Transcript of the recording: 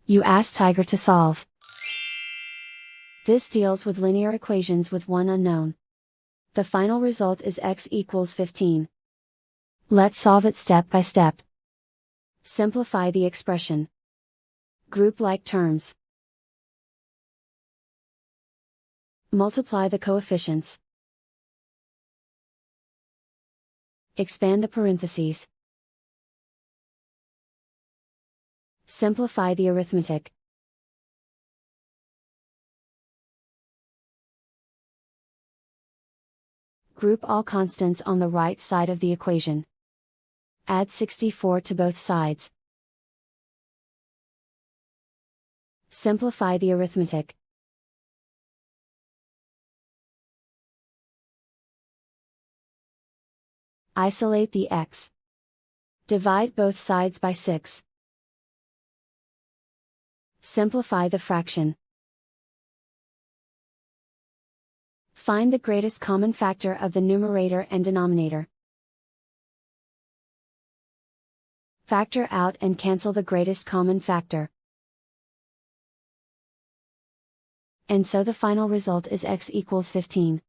You ask Tiger to solve. This deals with linear equations with one unknown. The final result is x equals 15. Let's solve it step by step. Simplify the expression. Group like terms. Multiply the coefficients. Expand the parentheses. Simplify the arithmetic. Group all constants on the right side of the equation. Add 64 to both sides. Simplify the arithmetic. Isolate the x. Divide both sides by 6. Simplify the fraction. Find the greatest common factor of the numerator and denominator. Factor out and cancel the greatest common factor. And so the final result is x equals 15.